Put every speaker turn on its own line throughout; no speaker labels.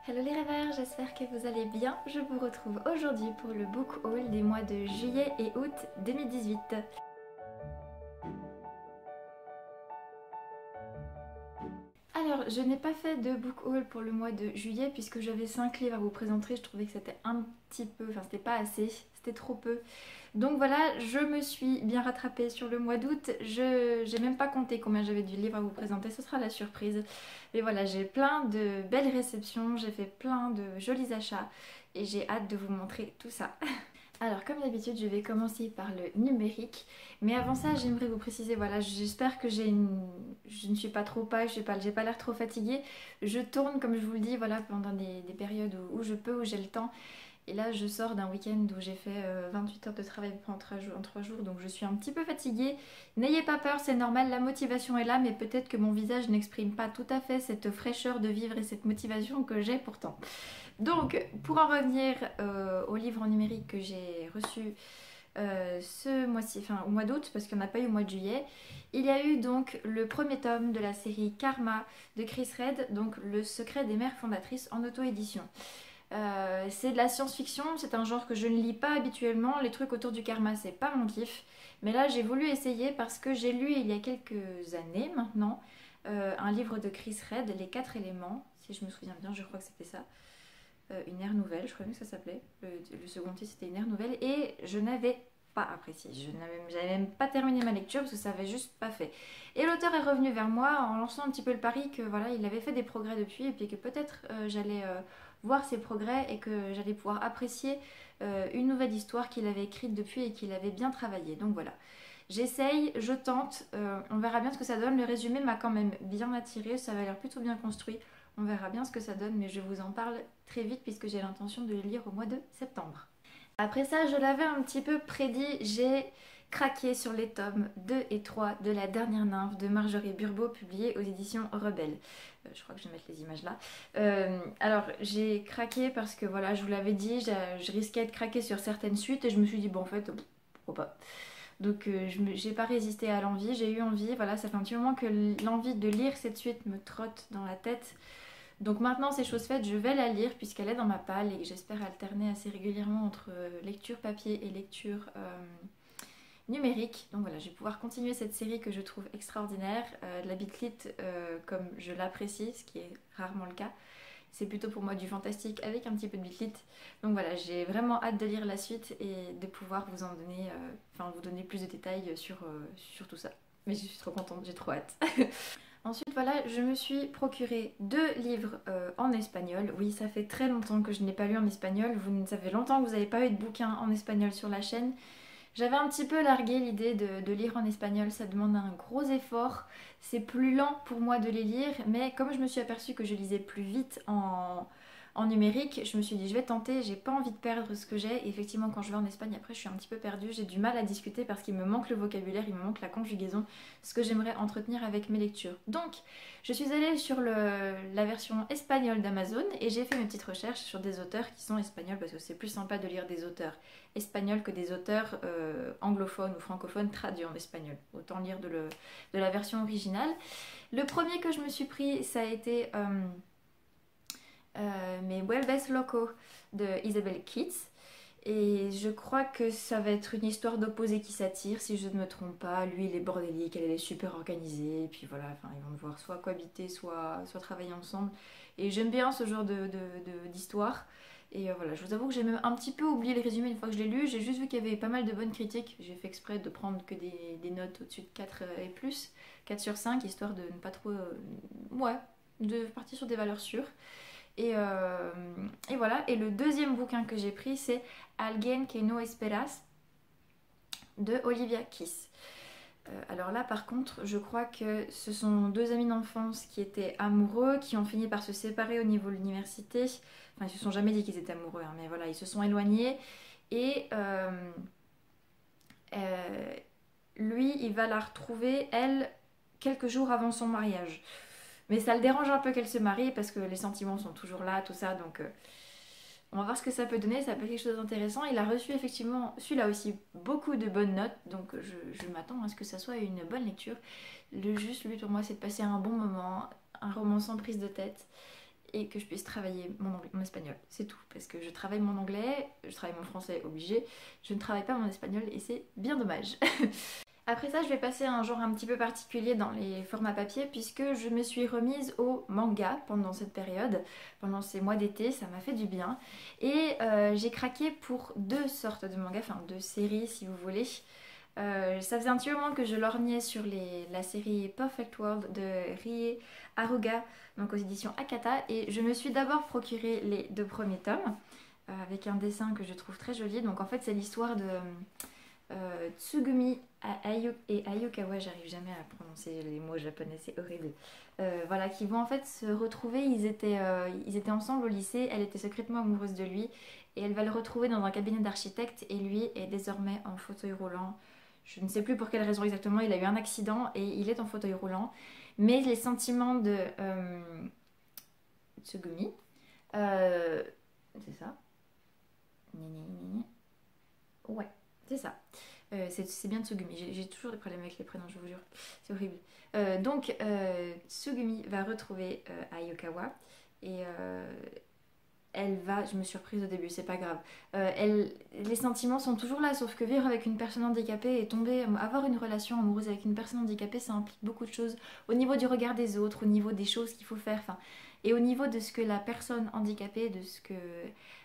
Hello les rêveurs, j'espère que vous allez bien. Je vous retrouve aujourd'hui pour le book haul des mois de juillet et août 2018. Alors, je n'ai pas fait de book haul pour le mois de juillet puisque j'avais 5 livres à vous présenter. Je trouvais que c'était un petit peu, enfin c'était pas assez, c'était trop peu. Donc voilà, je me suis bien rattrapée sur le mois d'août. Je n'ai même pas compté combien j'avais de livres à vous présenter, ce sera la surprise. Mais voilà, j'ai plein de belles réceptions, j'ai fait plein de jolis achats et j'ai hâte de vous montrer tout ça. Alors comme d'habitude, je vais commencer par le numérique. Mais avant ça, j'aimerais vous préciser, voilà, j'espère que je ne suis pas trop pâle, j'ai pas l'air trop fatiguée. Je tourne, comme je vous le dis, voilà, pendant des périodes où je peux, où j'ai le temps. Et là, je sors d'un week-end où j'ai fait 28 heures de travail en 3 jours, donc je suis un petit peu fatiguée. N'ayez pas peur, c'est normal, la motivation est là, mais peut-être que mon visage n'exprime pas tout à fait cette fraîcheur de vivre et cette motivation que j'ai pourtant. Donc, pour en revenir au livre en numérique que j'ai reçu ce mois-ci, enfin au mois d'août, parce qu'il n'y en a pas eu au mois de juillet, il y a eu donc le premier tome de la série Karma de Chris Red, donc Le secret des mères fondatrices en auto-édition. C'est de la science-fiction, c'est un genre que je ne lis pas habituellement, les trucs autour du karma c'est pas mon kiff, mais là j'ai voulu essayer parce que j'ai lu il y a quelques années maintenant un livre de Chris Red, Les 4 éléments, si je me souviens bien, je crois que c'était ça. Une ère nouvelle, je crois même que ça s'appelait. Le second titre c'était Une ère nouvelle et je n'avais pas apprécié. J'avais même pas terminé ma lecture parce que ça avait juste pas fait. Et l'auteur est revenu vers moi en lançant un petit peu le pari que voilà, il avait fait des progrès depuis et puis que peut-être j'allais voir ses progrès et que j'allais pouvoir apprécier une nouvelle histoire qu'il avait écrite depuis et qu'il avait bien travaillé. Donc voilà. J'essaye, je tente, on verra bien ce que ça donne. Le résumé m'a quand même bien attiré, ça avait l'air plutôt bien construit. On verra bien ce que ça donne, mais je vous en parle très vite puisque j'ai l'intention de le lire au mois de septembre. Après ça, je l'avais un petit peu prédit, j'ai craqué sur les tomes 2 et 3 de La dernière nymphe de Marjorie Burbeau, publié aux éditions Rebelle. Je crois que je vais mettre les images là. Alors, j'ai craqué parce que voilà, je vous l'avais dit, je risquais de craquer sur certaines suites et je me suis dit, bon, en fait, pourquoi pas. Donc j'ai pas résisté à l'envie, j'ai eu envie, voilà, ça fait un petit moment que l'envie de lire cette suite me trotte dans la tête. Donc maintenant c'est chose faite, je vais la lire puisqu'elle est dans ma palle et j'espère alterner assez régulièrement entre lecture papier et lecture numérique. Donc voilà, je vais pouvoir continuer cette série que je trouve extraordinaire. De la bitlit comme je l'apprécie, ce qui est rarement le cas. C'est plutôt pour moi du fantastique avec un petit peu de bitlit. Donc voilà, j'ai vraiment hâte de lire la suite et de pouvoir vous en donner, vous donner plus de détails sur tout ça. Mais je suis trop contente, j'ai trop hâte. Ensuite, voilà, je me suis procuré 2 livres en espagnol. Oui, ça fait très longtemps que je n'ai pas lu en espagnol. Ça fait longtemps que vous n'avez pas eu de bouquin en espagnol sur la chaîne. J'avais un petit peu largué l'idée de lire en espagnol, ça demande un gros effort. C'est plus lent pour moi de les lire, mais comme je me suis aperçue que je lisais plus vite en numérique, je me suis dit je vais tenter, j'ai pas envie de perdre ce que j'ai. Et effectivement, quand je vais en Espagne, après je suis un petit peu perdue, j'ai du mal à discuter parce qu'il me manque le vocabulaire, il me manque la conjugaison, ce que j'aimerais entretenir avec mes lectures. Donc, je suis allée sur la version espagnole d'Amazon et j'ai fait mes petites recherches sur des auteurs qui sont espagnols parce que c'est plus sympa de lire des auteurs espagnols que des auteurs anglophones ou francophones traduits en espagnol. Autant lire de la version originale. Le premier que je me suis pris, ça a été Mes Vuelves Loco de Isabelle Keats. Et je crois que ça va être une histoire d'opposés qui s'attirent, si je ne me trompe pas. Lui, il est bordélique, elle est super organisée. Et puis voilà, ils vont devoir soit cohabiter, soit travailler ensemble. Et j'aime bien ce genre d'histoire. Et voilà, je vous avoue que j'ai même un petit peu oublié le résumé une fois que je l'ai lu. J'ai juste vu qu'il y avait pas mal de bonnes critiques. J'ai fait exprès de prendre que des notes au-dessus de 4 et plus, 4 sur 5, histoire de ne pas trop... ouais, de partir sur des valeurs sûres. Et voilà, et le deuxième bouquin que j'ai pris, c'est Alguien que no esperas de Olivia Kiss. Alors là, par contre, je crois que ce sont 2 amis d'enfance qui étaient amoureux, qui ont fini par se séparer au niveau de l'université. Enfin, ils se sont jamais dit qu'ils étaient amoureux, hein, mais voilà, ils se sont éloignés. Et lui, il va la retrouver, elle, quelques jours avant son mariage. Mais ça le dérange un peu qu'elle se marie parce que les sentiments sont toujours là, tout ça. Donc on va voir ce que ça peut donner, ça peut être quelque chose d'intéressant. Il a reçu effectivement, celui-là aussi, beaucoup de bonnes notes. Donc je m'attends à ce que ça soit une bonne lecture. Le juste, lui, pour moi, c'est de passer un bon moment, un roman sans prise de tête. et que je puisse travailler mon espagnol. C'est tout, parce que je travaille mon anglais, je travaille mon français obligé, je ne travaille pas mon espagnol et c'est bien dommage. Après ça, je vais passer à un genre un petit peu particulier dans les formats papier puisque je me suis remise au manga pendant cette période, pendant ces mois d'été, ça m'a fait du bien. Et j'ai craqué pour deux sortes de mangas, enfin deux séries si vous voulez. Ça faisait un petit moment que je lorgnais sur la série Perfect World de Rie Haruga, donc aux éditions Akata, et je me suis d'abord procuré les deux premiers tomes avec un dessin que je trouve très joli. Donc en fait c'est l'histoire de Tsugumi et Ayukawa, j'arrive jamais à prononcer les mots japonais, c'est horrible. Voilà, qui vont en fait se retrouver, ils étaient ensemble au lycée, elle était secrètement amoureuse de lui et elle va le retrouver dans un cabinet d'architecte et lui est désormais en fauteuil roulant. Je ne sais plus pour quelle raison exactement, il a eu un accident et il est en fauteuil roulant. Mais les sentiments de Tsugumi, c'est ça? Ouais, c'est ça. C'est bien Tsugumi. J'ai toujours des problèmes avec les prénoms, je vous jure. C'est horrible. Tsugumi va retrouver Ayukawa et elle va. Je me suis surprise au début, c'est pas grave. Les sentiments sont toujours là, sauf que vivre avec une personne handicapée et avoir une relation amoureuse avec une personne handicapée, ça implique beaucoup de choses au niveau du regard des autres, au niveau des choses qu'il faut faire, enfin, et au niveau de ce que la personne handicapée, de ce que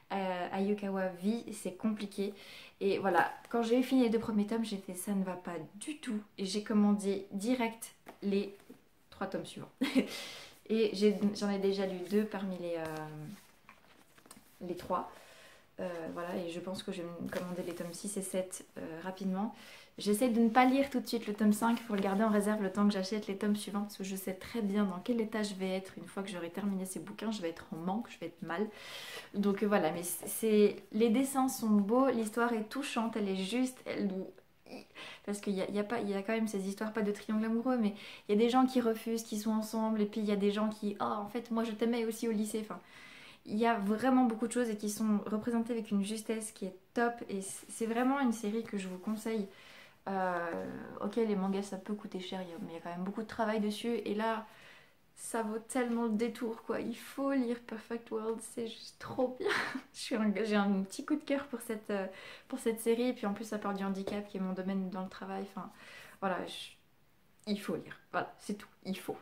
Ayukawa vit, c'est compliqué. Et voilà, quand j'ai fini les deux premiers tomes, j'ai fait ça ne va pas du tout. Et j'ai commandé direct les 3 tomes suivants. Et j'en ai déjà lu 2 parmi les 3. Voilà, et je pense que je vais me commander les tomes 6 et 7 rapidement. J'essaie de ne pas lire tout de suite le tome 5 pour le garder en réserve le temps que j'achète les tomes suivants parce que je sais très bien dans quel état je vais être une fois que j'aurai terminé ces bouquins. Je vais être en manque, je vais être mal. Donc voilà, mais les dessins sont beaux, l'histoire est touchante, elle est juste, parce qu'il y a quand même ces histoires, pas de triangle amoureux, mais il y a des gens qui refusent, qui sont ensemble, et puis il y a des gens qui, oh en fait moi je t'aimais aussi au lycée, enfin, il y a vraiment beaucoup de choses et qui sont représentées avec une justesse qui est top, et c'est vraiment une série que je vous conseille. Ok, les mangas ça peut coûter cher, mais il y a quand même beaucoup de travail dessus, et là ça vaut tellement le détour quoi, il faut lire Perfect World, c'est juste trop bien. J'ai un petit coup de cœur pour cette série, et puis en plus ça parle du handicap qui est mon domaine dans le travail, enfin voilà, il faut lire, voilà, c'est tout, il faut.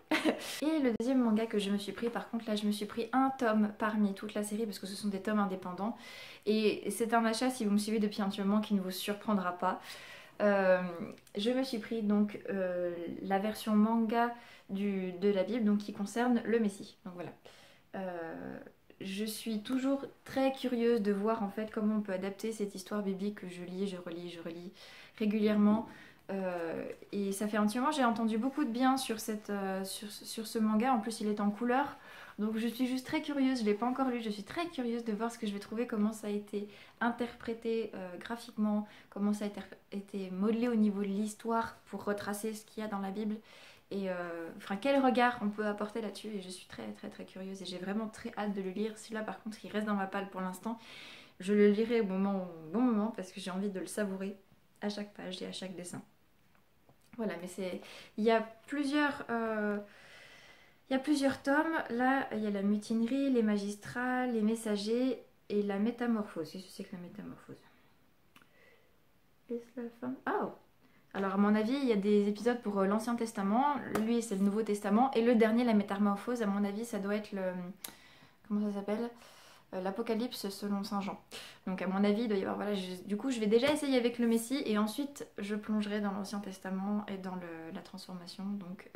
Et le deuxième manga que je me suis pris, par contre là je me suis pris un tome parmi toute la série parce que ce sont des tomes indépendants, et c'est un achat si vous me suivez depuis un petit moment qui ne vous surprendra pas. Je me suis pris donc la version manga de la Bible, donc qui concerne le Messie. Donc voilà. Je suis toujours très curieuse de voir en fait comment on peut adapter cette histoire biblique que je lis, je relis régulièrement. Et ça fait un petit moment, j'ai entendu beaucoup de bien sur ce manga. En plus, il est en couleur. Donc je suis juste très curieuse, je ne l'ai pas encore lu, je suis très curieuse de voir ce que je vais trouver, comment ça a été interprété graphiquement, comment ça a été modelé au niveau de l'histoire pour retracer ce qu'il y a dans la Bible. Et enfin, quel regard on peut apporter là-dessus, et je suis très très très curieuse et j'ai vraiment très hâte de le lire. Celui-là par contre il reste dans ma palle pour l'instant, je le lirai au bon moment parce que j'ai envie de le savourer à chaque page et à chaque dessin. Voilà, mais il y a plusieurs tomes. Là, il y a la mutinerie, les magistrats, les messagers et la métamorphose. Qu'est-ce que c'est que la métamorphose? Est-ce la fin? Oh! Alors, à mon avis, il y a des épisodes pour l'Ancien Testament. Lui, c'est le Nouveau Testament. Et le dernier, la métamorphose, à mon avis, ça doit être le... Comment ça s'appelle? L'Apocalypse selon Saint Jean. Donc à mon avis, il doit y avoir, voilà, du coup je vais déjà essayer avec le Messie et ensuite je plongerai dans l'Ancien Testament et dans la transformation, donc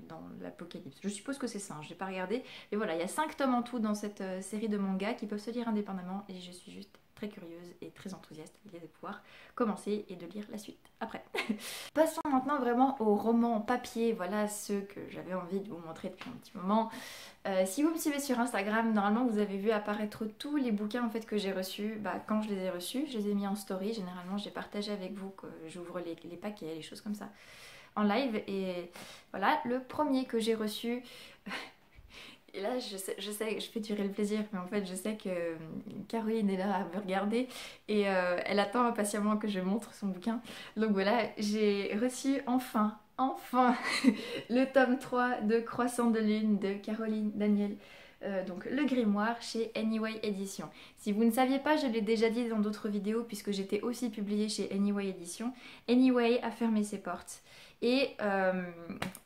dans l'Apocalypse. Je suppose que c'est ça, je n'ai pas regardé. Mais voilà, il y a 5 tomes en tout dans cette série de mangas qui peuvent se lire indépendamment et je suis juste très curieuse et très enthousiaste à l'idée de pouvoir commencer et de lire la suite après. Passons maintenant vraiment aux romans papier, voilà ceux que j'avais envie de vous montrer depuis un petit moment. Si vous me suivez sur Instagram, normalement vous avez vu apparaître tous les bouquins en fait que j'ai reçus. Quand je les ai reçus, je les ai mis en story. Généralement, j'ai partagé avec vous que j'ouvre les paquets, les choses comme ça en live. Et voilà, le premier que j'ai reçu. Et là, je sais, je fais durer le plaisir, mais en fait, je sais que Caroline est là à me regarder et elle attend impatiemment que je montre son bouquin. Donc voilà, j'ai reçu enfin, le tome 3 de Croissant de Lune de Caroline Daniel. donc le grimoire chez Anyway Édition. Si vous ne saviez pas, je l'ai déjà dit dans d'autres vidéos puisque j'étais aussi publiée chez Anyway Édition. Anyway a fermé ses portes et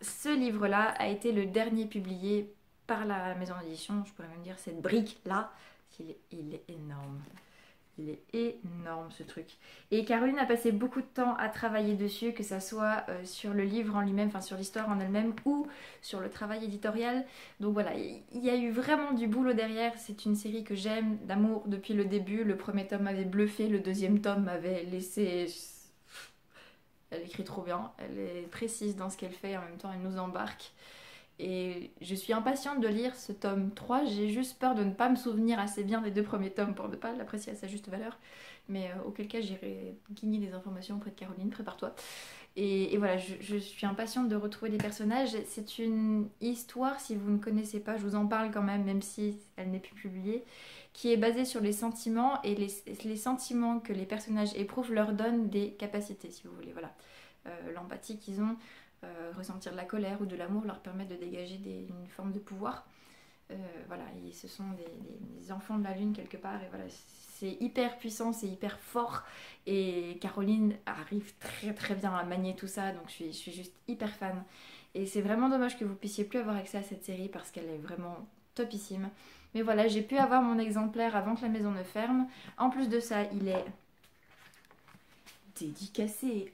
ce livre-là a été le dernier publié par la maison d'édition. Je pourrais même dire cette brique-là, il est énorme. Il est énorme ce truc. Et Caroline a passé beaucoup de temps à travailler dessus, que ça soit sur le livre en lui-même, enfin sur l'histoire en elle-même, ou sur le travail éditorial. Donc voilà, il y a eu vraiment du boulot derrière. C'est une série que j'aime d'amour depuis le début. Le premier tome m'avait bluffé, le deuxième tome m'avait laissé... Elle écrit trop bien, elle est précise dans ce qu'elle fait, en même temps elle nous embarque. Et je suis impatiente de lire ce tome 3, j'ai juste peur de ne pas me souvenir assez bien des 2 premiers tomes pour ne pas l'apprécier à sa juste valeur. Mais auquel cas j'irai guigner des informations auprès de Caroline, prépare-toi. Et voilà, je suis impatiente de retrouver les personnages. C'est une histoire, si vous ne connaissez pas, je vous en parle quand même, même si elle n'est plus publiée, qui est basée sur les sentiments, et les sentiments que les personnages éprouvent leur donnent des capacités, si vous voulez. Voilà, l'empathie qu'ils ont, ressentir de la colère ou de l'amour leur permet de dégager une forme de pouvoir. Voilà, et ce sont des enfants de la lune quelque part, et voilà, c'est hyper puissant, c'est hyper fort, et Caroline arrive très très bien à manier tout ça, donc je suis juste hyper fan. Et c'est vraiment dommage que vous puissiez plus avoir accès à cette série parce qu'elle est vraiment topissime. Mais voilà, j'ai pu avoir mon exemplaire avant que la maison ne ferme. En plus de ça, il est dédicacé.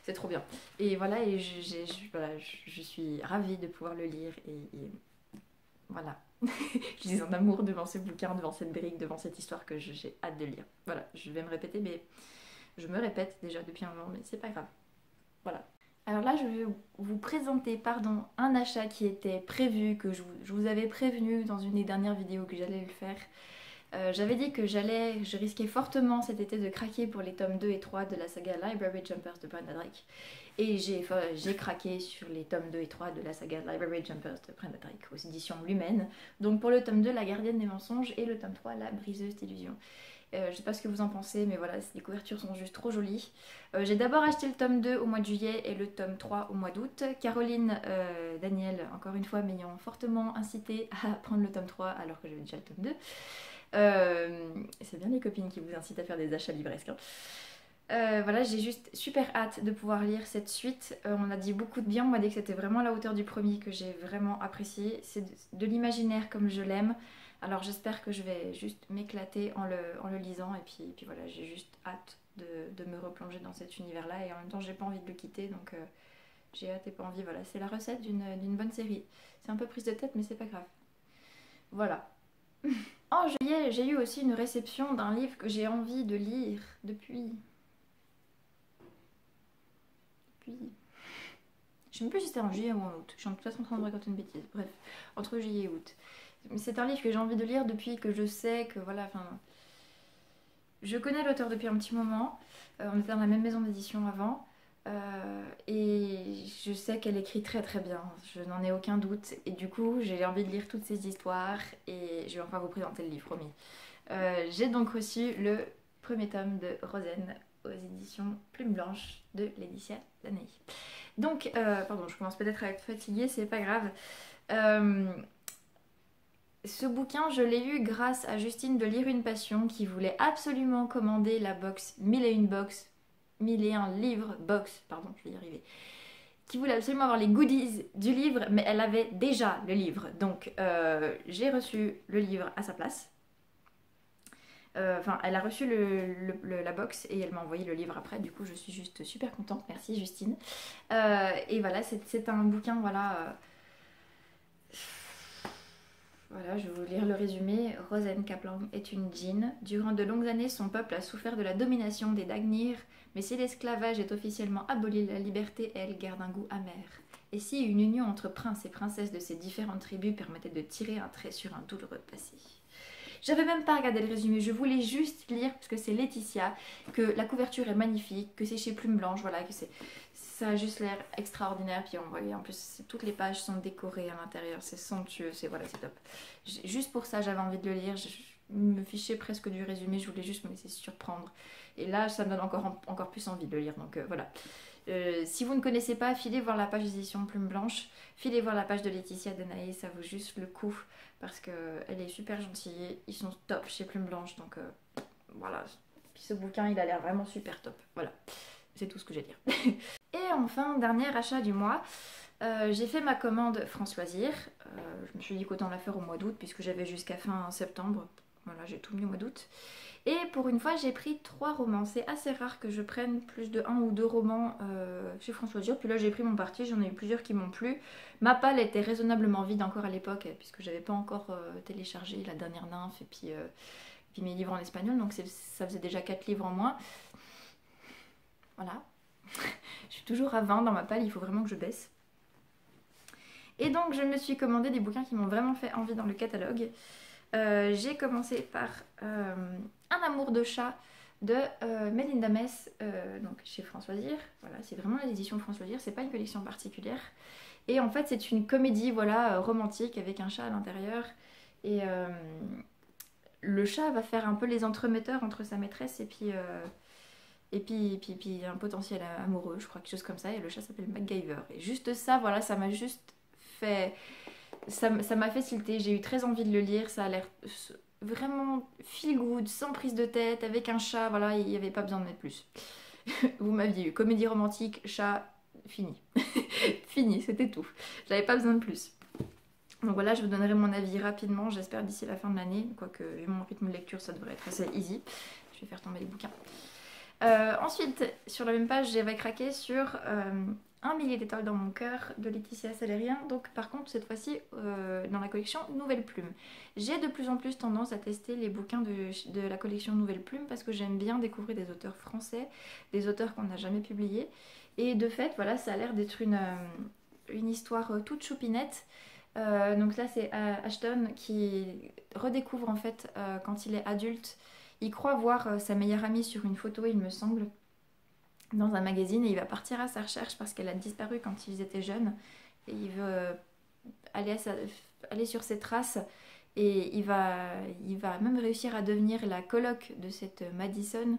C'est trop bien. Et voilà, et je suis ravie de pouvoir le lire. Et voilà. Je suis en amour devant ce bouquin, devant cette brique, devant cette histoire que j'ai hâte de lire. Voilà, je vais me répéter, mais je me répète déjà depuis un moment, mais c'est pas grave. Voilà. Alors là, je vais vous présenter, un achat qui était prévu, que je vous avais prévenu dans une des dernières vidéos que j'allais le faire. J'avais dit que je risquais fortement cet été de craquer pour les tomes 2 et 3 de la saga Library Jumpers de Brenda Drake. Et j'ai craqué sur les tomes 2 et 3 de la saga Library Jumpers de Brenda Drake aux éditions Lumen. Donc pour le tome 2, La Gardienne des Mensonges, et le tome 3, La Briseuse d'Illusions. Je sais pas ce que vous en pensez, mais voilà, les couvertures sont juste trop jolies. J'ai d'abord acheté le tome 2 au mois de juillet et le tome 3 au mois d'août. Caroline, Daniel, encore une fois, m'ayant fortement incité à prendre le tome 3 alors que j'avais déjà le tome 2. C'est bien les copines qui vous incitent à faire des achats livresques. Voilà, j'ai juste super hâte de pouvoir lire cette suite. On a dit beaucoup de bien, on m'a dit que c'était vraiment à la hauteur du premier, que j'ai vraiment apprécié. C'est de l'imaginaire comme je l'aime. Alors j'espère que je vais juste m'éclater en le lisant. Et puis voilà, j'ai juste hâte de me replonger dans cet univers-là. Et en même temps, j'ai pas envie de le quitter. Donc j'ai hâte et pas envie. Voilà, c'est la recette d'une bonne série. C'est un peu prise de tête, mais c'est pas grave. Voilà. En juillet, j'ai eu aussi une réception d'un livre que j'ai envie de lire depuis... Je sais même plus si c'était en juillet ou en août. Je suis de toute façon en train de raconter une bêtise. Bref, entre juillet et août. C'est un livre que j'ai envie de lire depuis que je sais que voilà, enfin... Je connais l'auteur depuis un petit moment. On était dans la même maison d'édition avant. Et je sais qu'elle écrit très très bien. Je n'en ai aucun doute. Et du coup, j'ai envie de lire toutes ces histoires. Et je vais enfin vous présenter le livre, promis. J'ai donc reçu le premier tome de Rosen aux éditions Plume Blanche de Laetitia Danaï. Donc, pardon, je commence peut-être à être fatiguée, c'est pas grave. Ce bouquin, je l'ai eu grâce à Justine de Lire une Passion qui voulait absolument commander la box 1001 livres box, pardon, je vais y arriver, qui voulait absolument avoir les goodies du livre, mais elle avait déjà le livre. Donc, j'ai reçu le livre à sa place. Enfin, elle a reçu la box et elle m'a envoyé le livre après. Du coup, je suis juste super contente. Merci Justine. Et voilà, c'est un bouquin, voilà. Voilà, je vais vous lire le résumé. Rosen Kaplan est une djinn. Durant de longues années, son peuple a souffert de la domination des Dagnir, mais si l'esclavage est officiellement aboli, la liberté, elle, garde un goût amer. Et si une union entre princes et princesses de ces différentes tribus permettait de tirer un trait sur un douloureux passé? J'avais même pas regardé le résumé, je voulais juste lire parce que c'est Laetitia, que la couverture est magnifique, que c'est chez Plume Blanche, voilà, que ça a juste l'air extraordinaire. Puis on voit, en plus toutes les pages sont décorées à l'intérieur, c'est somptueux, c'est voilà, c'est top. Juste pour ça j'avais envie de le lire, je me fichais presque du résumé, je voulais juste me laisser surprendre. Et là ça me donne encore plus envie de le lire, donc voilà. Si vous ne connaissez pas, filez voir la page des éditions Plume Blanche, filez voir la page de Laetitia Denaé, ça vaut juste le coup parce qu'elle est super gentille, ils sont top chez Plume Blanche, donc voilà. Puis ce bouquin il a l'air vraiment super top, voilà, c'est tout ce que j'ai à dire. Et enfin, dernier achat du mois, j'ai fait ma commande France Loisirs, je me suis dit qu'autant la faire au mois d'août puisque j'avais jusqu'à fin septembre, voilà j'ai tout mis au mois d'août. Et pour une fois j'ai pris 3 romans, c'est assez rare que je prenne plus de 1 ou 2 romans chez France Loisirs, puis là j'ai pris mon parti, j'en ai eu plusieurs qui m'ont plu. Ma palle était raisonnablement vide encore à l'époque puisque j'avais pas encore téléchargé La Dernière Nymphe et puis mes livres en espagnol, donc ça faisait déjà 4 livres en moins. Voilà. Je suis toujours à 20 dans ma palle, il faut vraiment que je baisse. Et donc je me suis commandé des bouquins qui m'ont vraiment fait envie dans le catalogue. J'ai commencé par Un amour de chat de Mélinda Mess, donc chez France Loisirs. Voilà, c'est vraiment l'édition France Loisirs, c'est pas une collection particulière. Et en fait c'est une comédie voilà, romantique avec un chat à l'intérieur. Et le chat va faire un peu les entremetteurs entre sa maîtresse et puis un potentiel amoureux, je crois, quelque chose comme ça. Et le chat s'appelle MacGyver. Et juste ça, voilà, ça m'a juste fait... Ça m'a fait tilter, j'ai eu très envie de le lire, ça a l'air vraiment feel good, sans prise de tête, avec un chat, voilà, il n'y avait pas besoin de mettre plus. Vous m'aviez eu, comédie romantique, chat, fini. Fini, c'était tout. J'avais pas besoin de plus. Donc voilà, je vous donnerai mon avis rapidement, j'espère d'ici la fin de l'année, quoique vu mon rythme de lecture, ça devrait être assez easy. Je vais faire tomber les bouquins. Ensuite, sur la même page, j'avais craqué sur Un millier d'étoiles dans mon cœur de Laetitia Salérien. Donc par contre, cette fois-ci, dans la collection Nouvelle Plume. J'ai de plus en plus tendance à tester les bouquins de la collection Nouvelle Plume parce que j'aime bien découvrir des auteurs français, des auteurs qu'on n'a jamais publiés. Et de fait, voilà, ça a l'air d'être une histoire toute choupinette. Donc là, c'est Ashton qui redécouvre en fait quand il est adulte. Il croit voir sa meilleure amie sur une photo, il me semble, dans un magazine, et il va partir à sa recherche parce qu'elle a disparu quand ils étaient jeunes. Et il veut aller sur ses traces et il va même réussir à devenir la coloc de cette Madison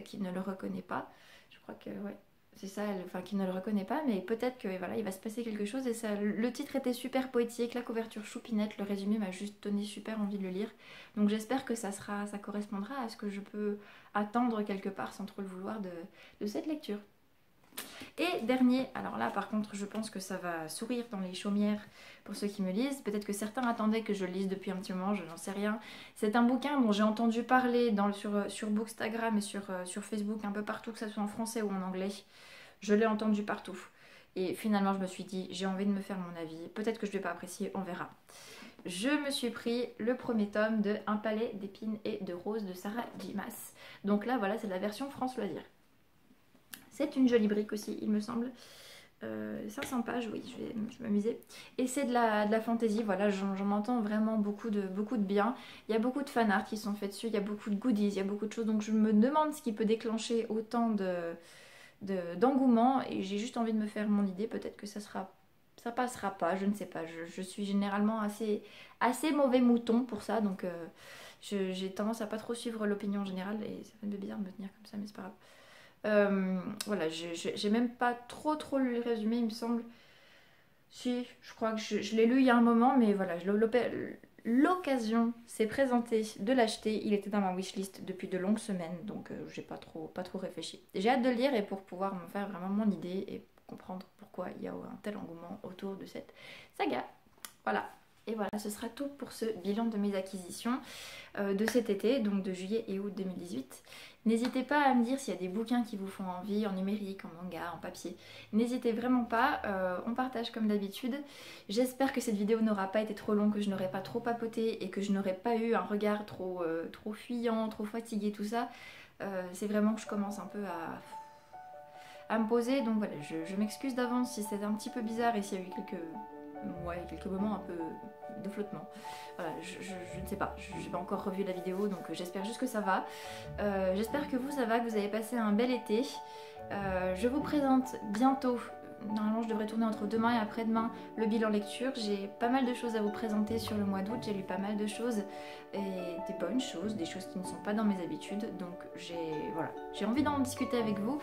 qui ne le reconnaît pas. Je crois que ouais, c'est ça, enfin qui ne le reconnaît pas, mais peut-être que voilà, il va se passer quelque chose. Et ça, le titre était super poétique, la couverture choupinette, le résumé m'a juste donné super envie de le lire. Donc j'espère que ça correspondra à ce que je peux attendre quelque part sans trop le vouloir de cette lecture. Et dernier, alors là par contre je pense que ça va sourire dans les chaumières pour ceux qui me lisent. Peut-être que certains attendaient que je le lise depuis un petit moment, je n'en sais rien. C'est un bouquin dont j'ai entendu parler sur Bookstagram et sur Facebook un peu partout, que ce soit en français ou en anglais. Je l'ai entendu partout. Et finalement je me suis dit, j'ai envie de me faire mon avis. Peut-être que je ne vais pas apprécier, on verra. Je me suis pris le premier tome de Un palais d'épines et de roses de Sarah J. Maas. Donc là voilà, c'est la version France Loisirs. C'est une jolie brique aussi, il me semble. 500 pages, oui, je vais m'amuser. Et c'est de la fantaisie, voilà, j'en entends vraiment beaucoup de bien. Il y a beaucoup de fanarts qui sont faits dessus, il y a beaucoup de goodies, il y a beaucoup de choses. Donc je me demande ce qui peut déclencher autant d'engouement. Et j'ai juste envie de me faire mon idée, peut-être que ça passera pas, je ne sais pas. Je suis généralement assez mauvais mouton pour ça, donc j'ai tendance à pas trop suivre l'opinion générale. Et ça fait un peu bizarre de me tenir comme ça, mais c'est pas grave. Voilà, j'ai même pas trop lu le résumé, il me semble. Si, je crois que je l'ai lu il y a un moment, mais voilà, l'occasion s'est présentée de l'acheter. Il était dans ma wishlist depuis de longues semaines, donc j'ai pas trop réfléchi. J'ai hâte de le lire et pour pouvoir me faire vraiment mon idée et comprendre pourquoi il y a un tel engouement autour de cette saga. Voilà. Et voilà, ce sera tout pour ce bilan de mes acquisitions de cet été, donc de juillet et août 2018. N'hésitez pas à me dire s'il y a des bouquins qui vous font envie, en numérique, en manga, en papier. N'hésitez vraiment pas, on partage comme d'habitude. J'espère que cette vidéo n'aura pas été trop longue, que je n'aurai pas trop papoté et que je n'aurai pas eu un regard trop fuyant, trop fatigué, tout ça. C'est vraiment que je commence un peu à me poser, donc voilà, je m'excuse d'avance si c'est un petit peu bizarre et s'il y a eu quelques moments un peu de flottement. Voilà, je ne sais pas, je n'ai pas encore revu la vidéo, donc j'espère juste que ça va. J'espère que ça va, que vous avez passé un bel été. Je vous présente bientôt normalement je devrais tourner entre demain et après-demain le bilan lecture. J'ai pas mal de choses à vous présenter sur le mois d'août, j'ai lu pas mal de choses et des bonnes choses, des choses qui ne sont pas dans mes habitudes, donc j'ai envie d'en discuter avec vous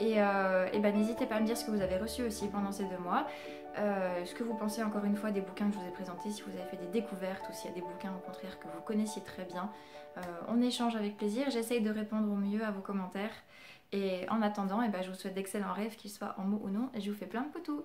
et ben, n'hésitez pas à me dire ce que vous avez reçu aussi pendant ces 2 mois. Ce que vous pensez encore une fois des bouquins que je vous ai présentés, si vous avez fait des découvertes ou s'il y a des bouquins au contraire que vous connaissiez très bien. On échange avec plaisir, j'essaye de répondre au mieux à vos commentaires et en attendant, je vous souhaite d'excellents rêves, qu'ils soient en mots ou non, et je vous fais plein de poutous.